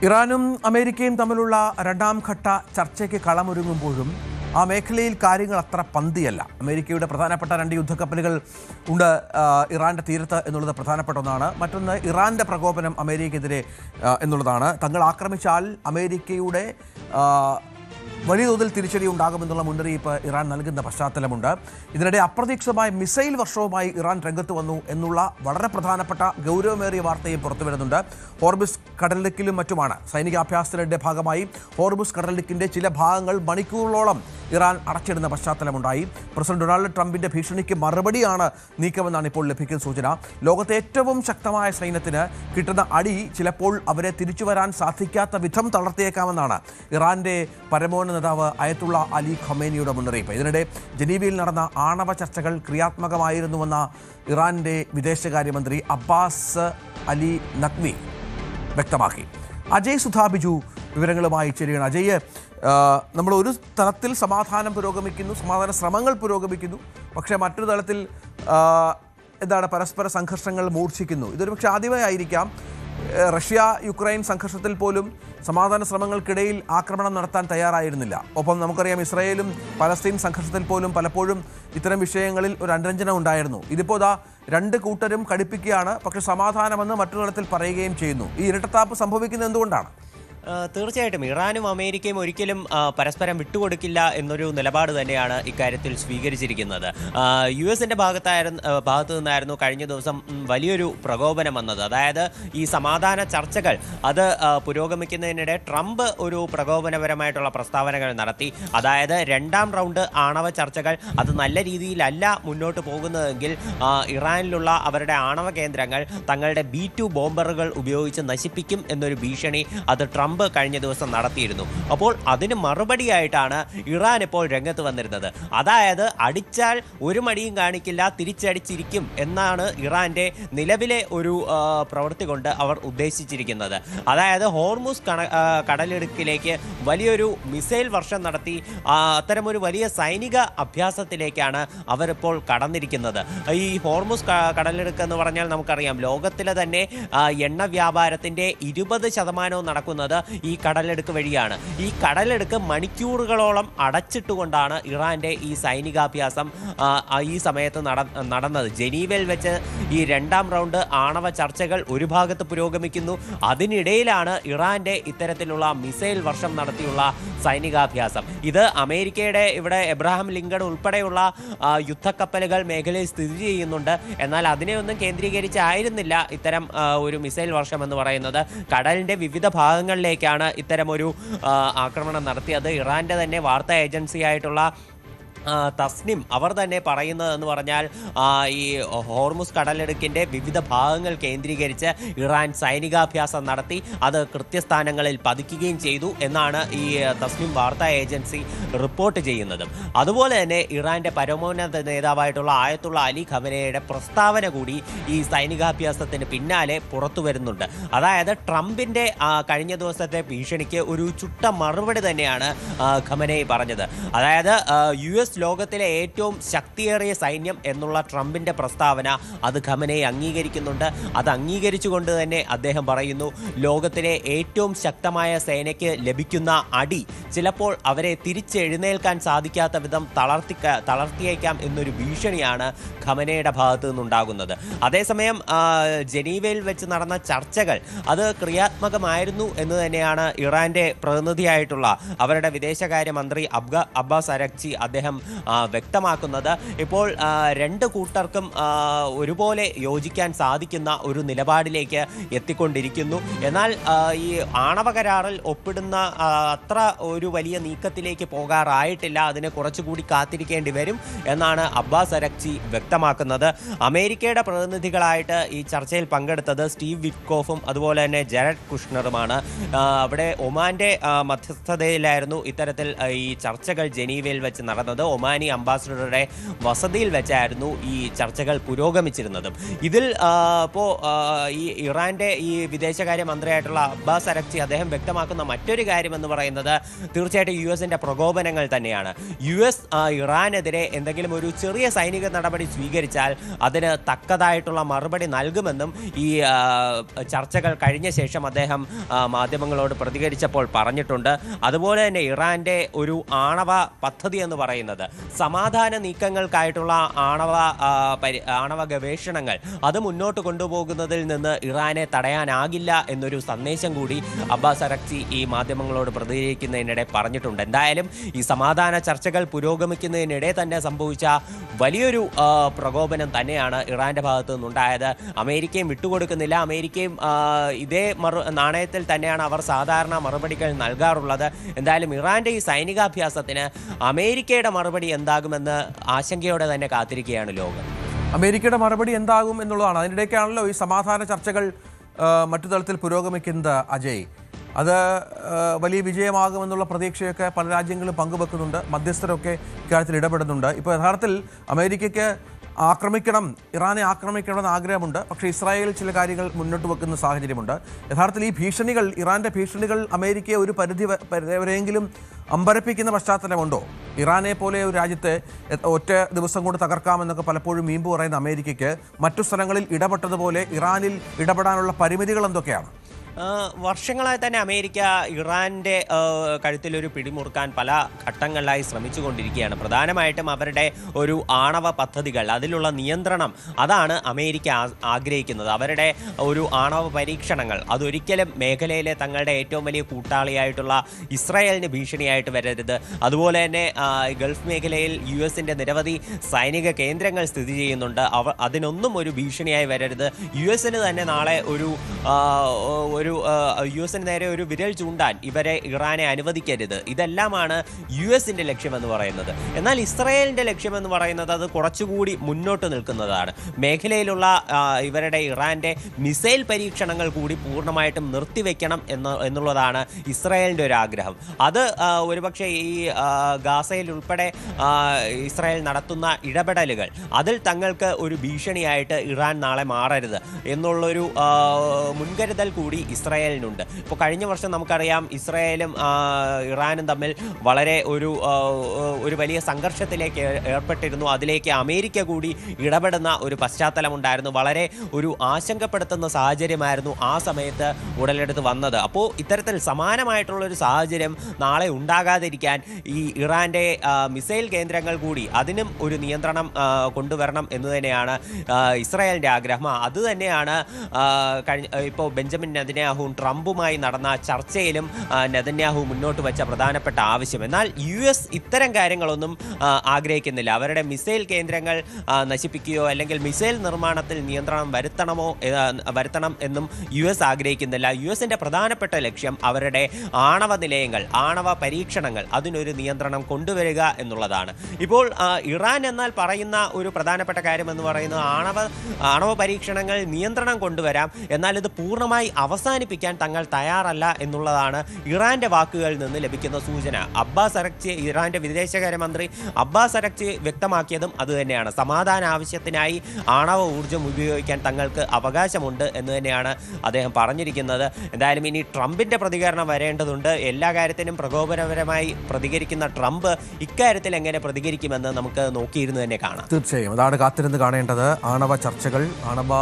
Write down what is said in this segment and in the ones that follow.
ഇറാനും അമേരിക്കയും തമ്മിലുള്ള രണ്ടാം ഘട്ട ചർച്ചയ്ക്ക് കളമൊരുങ്ങുമ്പോഴും ആ മേഖലയിൽ കാര്യങ്ങൾ അത്ര പന്തിയല്ല. അമേരിക്കയുടെ പ്രധാനപ്പെട്ട 2 യുദ്ധക്കപ്പലുകൾ ഉണ്ട് ഇറാന്റെ തീരത്ത് എന്നുള്ളത് പ്രധാനപ്പെട്ട ഒന്നാണ്. മറ്റൊന്ന് ഇറാന്റെ പ്രകോപനം അമേരിക്കയ്ക്കെതിരെ എന്നുള്ളതാണ്. തങ്ങൾ ആക്രമിച്ചാൽ അമേരിക്കയുടെ വലിയ തോതിൽ തിരിച്ചടി ഉണ്ടാകുമെന്നുള്ള മുന്നറിയിപ്പ് ഇറാൻ നൽകുന്ന പശ്ചാത്തലമുണ്ട്. ഇതിനിടെ അപ്രതീക്ഷിതമായ മിസൈൽ വർഷവുമായി ഇറാൻ രംഗത്ത് വന്നു എന്നുള്ള വളരെ പ്രധാനപ്പെട്ട ഗൗരവമേറിയ വാർത്തയും പുറത്തു വരുന്നുണ്ട്. ഹോർമുസ് കടലിടുക്കിലും മറ്റുമാണ് സൈനികാഭ്യാസത്തിന്റെ ഭാഗമായി ഹോർമുസ് കടലിടുക്കിന്റെ ചില ഭാഗങ്ങൾ മണിക്കൂറുകളോളം ഇറാൻ അടച്ചിടുന്ന പശ്ചാത്തലമുണ്ടായി. പ്രസിഡന്റ് ഡൊണാൾഡ് ട്രംപിന്റെ ഭീഷണിക്ക് മറുപടിയാണ് നീക്കമെന്നാണ് ഇപ്പോൾ ലഭിക്കുന്ന സൂചന. ലോകത്തെ ഏറ്റവും ശക്തമായ സൈന്യത്തിന് കിട്ടുന്ന അടി ചിലപ്പോൾ അവരെ തിരിച്ചു വരാൻ സാധിക്കാത്ത വിധം തളർത്തിയേക്കാമെന്നാണ് ഇറാന്റെ പരമോന്നത നേതാവ് അയത്തുള്ള അലി ഖമേനിയുടെ മുന്നറിയിപ്പ്. ഇതിനിടെ ജനീവയിൽ നടന്ന ആണവ ചർച്ചകൾ ക്രിയാത്മകമായിരുന്നുവെന്ന ഇറാന്റെ വിദേശകാര്യമന്ത്രി അബ്ബാസ് അലി നഖ്വി വ്യക്തമാക്കി. അജയ് സുധാബിജു വിവരങ്ങളുമായി ചേരുകയാണ്. അജയ്, നമ്മൾ ഒരു തലത്തിൽ സമാധാനം പുരോഗമിക്കുന്നു, സമാധാന ശ്രമങ്ങൾ പുരോഗമിക്കുന്നു, പക്ഷേ മറ്റൊരു തലത്തിൽ പരസ്പര സംഘർഷങ്ങൾ മൂർച്ഛിക്കുന്നു. ഇതൊരു പക്ഷേ ആദ്യമായിരിക്കാം റഷ്യ യുക്രൈൻ സംഘർഷത്തിൽ പോലും സമാധാന ശ്രമങ്ങൾക്കിടയിൽ ആക്രമണം നടത്താൻ തയ്യാറായിരുന്നില്ല. ഒപ്പം നമുക്കറിയാം ഇസ്രായേലും പലസ്തീൻ സംഘർഷത്തിൽ പോലും പലപ്പോഴും ഇത്തരം വിഷയങ്ങളിൽ ഒരു അനുരഞ്ജനം ഉണ്ടായിരുന്നു. ഇതിപ്പോൾ രണ്ട് കൂട്ടരും കടുപ്പിക്കുകയാണ്, പക്ഷേ സമാധാനമെന്ന് മറ്റൊരു തലത്തിൽ പറയുകയും ചെയ്യുന്നു. ഈ ഇരട്ടത്താപ്പ് സംഭവിക്കുന്നത് എന്തുകൊണ്ടാണ്? തീർച്ചയായിട്ടും ഇറാനും അമേരിക്കയും ഒരിക്കലും പരസ്പരം വിട്ടുകൊടുക്കില്ല എന്നൊരു നിലപാട് തന്നെയാണ് ഇക്കാര്യത്തിൽ സ്വീകരിച്ചിരിക്കുന്നത്. US-ന്റെ ഭാഗത്തു നിന്നായിരുന്നു കഴിഞ്ഞ ദിവസം വലിയൊരു പ്രകോപനം വന്നത്. അതായത് ഈ സമാധാന ചർച്ചകൾ അത് പുരോഗമിക്കുന്നതിനിടെ ട്രംപ് ഒരു പ്രകോപനപരമായിട്ടുള്ള പ്രസ്താവനകൾ നടത്തി. അതായത് 2ാം റൗണ്ട് ആണവ ചർച്ചകൾ അത് നല്ല രീതിയിലല്ല മുന്നോട്ട് പോകുന്നതെങ്കിൽ ഇറാനിലുള്ള അവരുടെ ആണവ കേന്ദ്രങ്ങൾ തങ്ങളുടെ B-2 ബോംബറുകൾ ഉപയോഗിച്ച് നശിപ്പിക്കും എന്നൊരു ഭീഷണി അത് ട്രംപ് കഴിഞ്ഞ ദിവസം നടത്തിയിരുന്നു. അപ്പോൾ അതിന് മറുപടിയായിട്ടാണ് ഇറാൻ ഇപ്പോൾ രംഗത്ത് വന്നിരുന്നത്. അതായത് അടിച്ചാൽ ഒരു മടിയും കാണിക്കില്ല, തിരിച്ചടിച്ചിരിക്കും എന്നാണ് ഇറാന്റെ നിലവിലെ ഒരു പ്രവൃത്തി കൊണ്ട് അവർ ഉദ്ദേശിച്ചിരിക്കുന്നത്. അതായത് ഹോർമുസ് കടലിടുക്കിലേക്ക് വലിയൊരു മിസൈൽ വർഷം നടത്തി അത്തരമൊരു വലിയ സൈനിക അഭ്യാസത്തിലേക്കാണ് അവരിപ്പോൾ കടന്നിരിക്കുന്നത്. ഈ ഹോർമുസ് കടലിടുക്ക് എന്ന് പറഞ്ഞാൽ നമുക്കറിയാം ലോകത്തിലെ തന്നെ എണ്ണ വ്യാപാരത്തിന്റെ 20% നടക്കുന്നത് ഈ കടലെടുക്ക് വഴിയാണ്. ഈ കടലെടുക്ക് മണിക്കൂറുകളോളം അടച്ചിട്ടുകൊണ്ടാണ് ഇറാന്റെ ഈ സൈനികാഭ്യാസം ഈ സമയത്ത് നടന്നത്. ജനീവയിൽ വെച്ച് ഈ 2ാം റൗണ്ട് ആണവ ചർച്ചകൾ ഒരു ഭാഗത്ത് പുരോഗമിക്കുന്നു. അതിനിടയിലാണ് ഇറാന്റെ ഇത്തരത്തിലുള്ള മിസൈൽ വർഷം നടത്തിയുള്ള സൈനികാഭ്യാസം. ഇത് അമേരിക്കയുടെ ഇവിടെ എബ്രഹാം ലിങ്കൺ ഉൾപ്പെടെയുള്ള യുദ്ധക്കപ്പലുകൾ മേഖലയിൽ സ്ഥിതി ചെയ്യുന്നുണ്ട്. എന്നാൽ അതിനെയൊന്നും കേന്ദ്രീകരിച്ചായിരുന്നില്ല ഇത്തരം ഒരു മിസൈൽ വർഷം എന്ന് പറയുന്നത്. കടലിന്റെ വിവിധ ഭാഗങ്ങളിലേക്കാണ് ഇത്തരമൊരു ആക്രമണം നടത്തിയത്. ഇറാന്റെ തന്നെ വാർത്താ ഏജൻസിയായിട്ടുള്ള തസ്നിം അവർ തന്നെ പറയുന്നതെന്ന് പറഞ്ഞാൽ ഈ ഹോർമുസ് കടലിടുക്കിൻ്റെ വിവിധ ഭാഗങ്ങൾ കേന്ദ്രീകരിച്ച് ഇറാൻ സൈനികാഭ്യാസം നടത്തി അത് കൃത്യസ്ഥാനങ്ങളിൽ പതിക്കുകയും ചെയ്തു എന്നാണ് ഈ തസ്നിം വാർത്താ ഏജൻസി റിപ്പോർട്ട് ചെയ്യുന്നത്. അതുപോലെ തന്നെ ഇറാന്റെ പരമോന്നത നേതാവായിട്ടുള്ള ആയത്തുള്ള അലി ഖമനയുടെ പ്രസ്താവന കൂടി ഈ സൈനികാഭ്യാസത്തിന് പിന്നാലെ പുറത്തു വരുന്നുണ്ട്. അതായത് ട്രംപിൻ്റെ കഴിഞ്ഞ ദിവസത്തെ ഭീഷണിക്ക് ഒരു ചുട്ട മറുപടി തന്നെയാണ് ഖമനയി പറഞ്ഞത്. അതായത് US ലോകത്തിലെ ഏറ്റവും ശക്തിയേറിയ സൈന്യം എന്നുള്ള ട്രംപിന്റെ പ്രസ്താവന അത് ഖമനയി അംഗീകരിക്കുന്നുണ്ട്. അത് അംഗീകരിച്ചുകൊണ്ട് തന്നെ അദ്ദേഹം പറയുന്നു, ലോകത്തിലെ ഏറ്റവും ശക്തമായ സേനയ്ക്ക് ലഭിക്കുന്ന അടി ചിലപ്പോൾ അവരെ തിരിച്ചെഴുന്നേൽക്കാൻ സാധിക്കാത്ത വിധം തളർത്തിയേക്കാം എന്നൊരു ഭീഷണിയാണ് ഖമനയുടെ ഭാഗത്തു നിന്നുണ്ടാകുന്നത്. അതേസമയം ജനീവയിൽ വെച്ച് നടന്ന ചർച്ചകൾ അത് ക്രിയാത്മകമായിരുന്നു എന്ന് തന്നെയാണ് ഇറാന്റെ പ്രതിനിധിയായിട്ടുള്ള അവരുടെ വിദേശകാര്യമന്ത്രി അബ്ബാസ് അരക്ചി അദ്ദേഹം വ്യക്തമാക്കുന്നത്. ഇപ്പോൾ 2 കൂട്ടർക്കും ഒരുപോലെ യോജിക്കാൻ സാധിക്കുന്ന ഒരു നിലപാടിലേക്ക് എത്തിക്കൊണ്ടിരിക്കുന്നു. എന്നാൽ ഈ ആണവ കരാറിൽ ഒപ്പിടുന്ന അത്ര ഒരു വലിയ നീക്കത്തിലേക്ക് പോകാറായിട്ടില്ല. അതിനെ കുറച്ചുകൂടി കാത്തിരിക്കേണ്ടി വരും എന്നാണ് അബ്ബാസ് അരക്ചി വ്യക്തമാക്കുന്നത്. അമേരിക്കയുടെ പ്രതിനിധികളായിട്ട് ഈ ചർച്ചയിൽ പങ്കെടുത്തത് സ്റ്റീവ് വിറ്റ്കോഫും അതുപോലെ തന്നെ ജെറഡ് കുഷ്ണറുമാണ്. അവിടെ ഒമാന്റെ മധ്യസ്ഥതയിലായിരുന്നു ഇത്തരത്തിൽ ഈ ചർച്ചകൾ ജനീവയിൽ വെച്ച് നടന്നത്. ഒമാനി അംബാസഡറുടെ വസതിയിൽ വെച്ചായിരുന്നു ഈ ചർച്ചകൾ പുരോഗമിച്ചിരുന്നതും. ഇതിൽ ഇപ്പോൾ ഈ ഇറാന്റെ ഈ വിദേശകാര്യ മന്ത്രിയായിട്ടുള്ള അബ്ബാസ് അരക്ചി അദ്ദേഹം വ്യക്തമാക്കുന്ന മറ്റൊരു കാര്യമെന്ന് പറയുന്നത് തീർച്ചയായിട്ടും US-ന്റെ പ്രകോപനങ്ങൾ തന്നെയാണ്. US ഇറാനെതിരെ എന്തെങ്കിലും ഒരു ചെറിയ സൈനിക നടപടി സ്വീകരിച്ചാൽ അതിന് തക്കതായിട്ടുള്ള മറുപടി നൽകുമെന്നും ഈ ചർച്ചകൾ കഴിഞ്ഞ ശേഷം അദ്ദേഹം മാധ്യമങ്ങളോട് പ്രതികരിച്ചപ്പോൾ പറഞ്ഞിട്ടുണ്ട്. അതുപോലെ തന്നെ ഇറാന്റെ ഒരു ആണവ പദ്ധതി എന്ന് പറയുന്നത് സമാധാന നീക്കങ്ങൾക്കായിട്ടുള്ള ആണവ ഗവേഷണങ്ങൾ അത് മുന്നോട്ട് കൊണ്ടുപോകുന്നതിൽ നിന്ന് ഇറാനെ തടയാനാകില്ല എന്നൊരു സന്ദേശം കൂടി അബ്ബാസ് അരക്ചി ഈ മാധ്യമങ്ങളോട് പ്രതികരിക്കുന്നതിനിടെ പറഞ്ഞിട്ടുണ്ട്. എന്തായാലും ഈ സമാധാന ചർച്ചകൾ പുരോഗമിക്കുന്നതിനിടെ തന്നെ സംഭവിച്ച വലിയൊരു പ്രകോപനം തന്നെയാണ് ഇറാന്റെ ഭാഗത്തു നിന്നുണ്ടായത്. അമേരിക്കയും വിട്ടുകൊടുക്കുന്നില്ല. അമേരിക്കയും ഇതേ നാണയത്തിൽ തന്നെയാണ് അവർ സാധാരണ മറുപടികൾ നൽകാറുള്ളത്. എന്തായാലും ഇറാന്റെ ഈ സൈനികാഭ്യാസത്തിന് അമേരിക്കയുടെ മറുപടി എന്താകുമെന്ന് ആശങ്കയോടെ തന്നെ കാത്തിരിക്കുകയാണ് ലോകം. അമേരിക്കയുടെ മറുപടി എന്താകും എന്നുള്ളതാണ്. അതിനിടയ്ക്കാണല്ലോ ഈ സമാധാന ചർച്ചകൾ മറ്റു തലത്തിൽ പുരോഗമിക്കുന്നത്. അജയ്, അത് വലിയ വിജയമാകുമെന്നുള്ള പ്രതീക്ഷയൊക്കെ പല രാജ്യങ്ങളും പങ്കുവെക്കുന്നുണ്ട്. മധ്യസ്ഥരൊക്കെ ഇക്കാര്യത്തിൽ ഇടപെടുന്നുണ്ട്. ഇപ്പോൾ യഥാർത്ഥത്തിൽ അമേരിക്കയ്ക്ക് ഇറാനെ ആക്രമിക്കണമെന്ന് ആഗ്രഹമുണ്ട്. പക്ഷേ ഇസ്രായേൽ ചില കാര്യങ്ങൾ മുന്നോട്ട് വെക്കുന്ന സാഹചര്യമുണ്ട്. യഥാർത്ഥത്തിൽ ഈ ഭീഷണികൾ, ഇറാന്റെ ഭീഷണികൾ അമേരിക്കയെ ഒരു പരിധി വരെയെങ്കിലും അമ്പരപ്പിക്കുന്ന പശ്ചാത്തലമുണ്ടോ? ഇറാനെ പോലെ ഒരു രാജ്യത്തെ ഒറ്റ ദിവസം കൊണ്ട് തകർക്കാമെന്നൊക്കെ പലപ്പോഴും വീമ്പ് പറയുന്ന അമേരിക്കയ്ക്ക് മറ്റു സ്ഥലങ്ങളിൽ ഇടപെട്ടതുപോലെ ഇറാനിൽ ഇടപെടാനുള്ള പരിമിതികൾ എന്തൊക്കെയാണ്? വർഷങ്ങളായി തന്നെ അമേരിക്ക ഇറാന്റെ കഴുത്തിലൊരു പിടിമുറുക്കാൻ പല ഘട്ടങ്ങളിലായി ശ്രമിച്ചുകൊണ്ടിരിക്കുകയാണ്. പ്രധാനമായിട്ടും അവരുടെ ഒരു ആണവ പദ്ധതികൾ, അതിലുള്ള നിയന്ത്രണം, അതാണ് അമേരിക്ക ആഗ്രഹിക്കുന്നത്. അവരുടെ ഒരു ആണവ പരീക്ഷണങ്ങൾ അതൊരിക്കലും മേഖലയിലെ തങ്ങളുടെ ഏറ്റവും വലിയ കൂട്ടാളിയായിട്ടുള്ള ഇസ്രായേലിന് ഭീഷണിയായിട്ട് വരരുത്. അതുപോലെ തന്നെ ഗൾഫ് മേഖലയിൽ US-ന്റെ നിരവധി സൈനിക കേന്ദ്രങ്ങൾ സ്ഥിതി ചെയ്യുന്നുണ്ട്. അതിനൊന്നും ഒരു ഭീഷണിയായി വരരുത്. US-ന് തന്നെ നാളെ US-ന് നേരെ ഒരു വിരൽ ചൂണ്ടാൻ ഇറാനെ അനുവദിക്കരുത്. ഇതെല്ലാമാണ് US-ന്റെ ലക്ഷ്യമെന്ന് പറയുന്നത്. എന്നാൽ ഇസ്രായേലിന്റെ ലക്ഷ്യമെന്ന് പറയുന്നത് അത് കുറച്ചുകൂടി മുന്നോട്ട് നിൽക്കുന്നതാണ്. മേഖലയിലുള്ള ഇറാന്റെ മിസൈൽ പരീക്ഷണങ്ങൾ കൂടി പൂർണ്ണമായിട്ടും നിർത്തിവെക്കണം എന്നുള്ളതാണ് ഇസ്രായേലിന്റെ ഒരു ആഗ്രഹം. അത് ഒരുപക്ഷെ ഈ ഗാസയിൽ ഉൾപ്പെടെ ഇസ്രായേൽ നടത്തുന്ന ഇടപെടലുകൾ അതിൽ തങ്ങൾക്ക് ഒരു ഭീഷണിയായിട്ട് ഇറാൻ നാളെ മാറരുത് എന്നുള്ളൊരു മുൻകരുതൽ കൂടി ഇസ്രായേലിനുണ്ട്. ഇപ്പോൾ കഴിഞ്ഞ വർഷം നമുക്കറിയാം ഇസ്രായേലും ഇറാനും തമ്മിൽ വളരെ ഒരു വലിയ സംഘർഷത്തിലേക്ക് ഏർപ്പെട്ടിരുന്നു. അതിലേക്ക് അമേരിക്ക കൂടി ഇടപെടുന്ന ഒരു പശ്ചാത്തലമുണ്ടായിരുന്നു. വളരെ ഒരു ആശങ്കപ്പെടുത്തുന്ന സാഹചര്യമായിരുന്നു ആ സമയത്ത് ഉടലെടുത്ത് വന്നത്. അപ്പോൾ ഇത്തരത്തിൽ സമാനമായിട്ടുള്ളൊരു സാഹചര്യം നാളെ ഉണ്ടാകാതിരിക്കാൻ ഈ ഇറാന്റെ മിസൈൽ കേന്ദ്രങ്ങൾ കൂടി അതിനും ഒരു നിയന്ത്രണം കൊണ്ടുവരണം എന്ന് തന്നെയാണ് ഇസ്രായേലിന്റെ ആഗ്രഹം. അത് തന്നെയാണ് ഇപ്പോൾ ബെഞ്ചമിൻ നെതന്യാഹുവും ട്രംപുമായി നടന്ന ചർച്ചയിലും നെതന്യാഹു മുന്നോട്ട് വെച്ച പ്രധാനപ്പെട്ട ആവശ്യം. എന്നാൽ US ഇത്തരം കാര്യങ്ങളൊന്നും ആഗ്രഹിക്കുന്നില്ല. അവരുടെ മിസൈൽ കേന്ദ്രങ്ങൾ നശിപ്പിക്കുകയോ അല്ലെങ്കിൽ മിസൈൽ നിർമ്മാണത്തിൽ നിയന്ത്രണം വരുത്തണം എന്നും US ആഗ്രഹിക്കുന്നില്ല. US-ന്റെ പ്രധാനപ്പെട്ട ലക്ഷ്യം അവരുടെ ആണവ നിലയങ്ങൾ, ആണവ പരീക്ഷണങ്ങൾ, അതിനൊരു നിയന്ത്രണം കൊണ്ടുവരിക എന്നുള്ളതാണ്. ഇപ്പോൾ ഇറാൻ എന്നാൽ പറയുന്ന ഒരു പ്രധാനപ്പെട്ട കാര്യം എന്ന് പറയുന്നത് ആണവ പരീക്ഷണങ്ങൾ നിയന്ത്രണം കൊണ്ടുവരാം, എന്നാൽ ഇത് പൂർണ്ണമായി അവസാനിപ്പിക്കാൻ തങ്ങൾ തയ്യാറല്ല എന്നുള്ളതാണ് ഇറാന്റെ വാക്കുകളിൽ നിന്ന് ലഭിക്കുന്ന സൂചന. അബ്ബാസ് അരക്ചി, ഇറാന്റെ വിദേശകാര്യമന്ത്രി അബ്ബാസ് അരക്ചി വ്യക്തമാക്കിയതും അതുതന്നെയാണ്. സമാധാന ആവശ്യത്തിനായി ആണവ ഊർജ്ജം ഉപയോഗിക്കാൻ തങ്ങൾക്ക് അവകാശമുണ്ട് എന്ന് തന്നെയാണ് അദ്ദേഹം പറഞ്ഞിരിക്കുന്നത്. എന്തായാലും ഇനി ട്രംപിന്റെ പ്രതികരണം വരേണ്ടതുണ്ട്. എല്ലാ കാര്യത്തിനും പ്രകോപനപരമായി പ്രതികരിക്കുന്ന ട്രംപ് ഇക്കാര്യത്തിൽ എങ്ങനെ പ്രതികരിക്കുമെന്ന് നമുക്ക് നോക്കിയിരുന്ന് തന്നെ കാണാം. തീർച്ചയായും അതാണ് കാത്തിരുന്ന് കാണേണ്ടത്. ആണവ ചർച്ചകൾ, ആണവ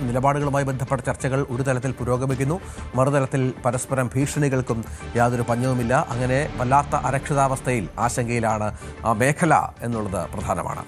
നിലപാടുകളുമായി ബന്ധപ്പെട്ട ചർച്ചകൾ ഒരു തലത്തിൽ പുരോഗമിക്കുന്നു, മറുതലത്തിൽ പരസ്പരം ഭീഷണികൾക്കും യാതൊരു പഞ്ഞവുമില്ല. അങ്ങനെ വല്ലാത്ത അരക്ഷിതാവസ്ഥയിൽ, ആശങ്കയിലാണ് ആ മേഖല എന്നുള്ളത് പ്രധാനമാണ്.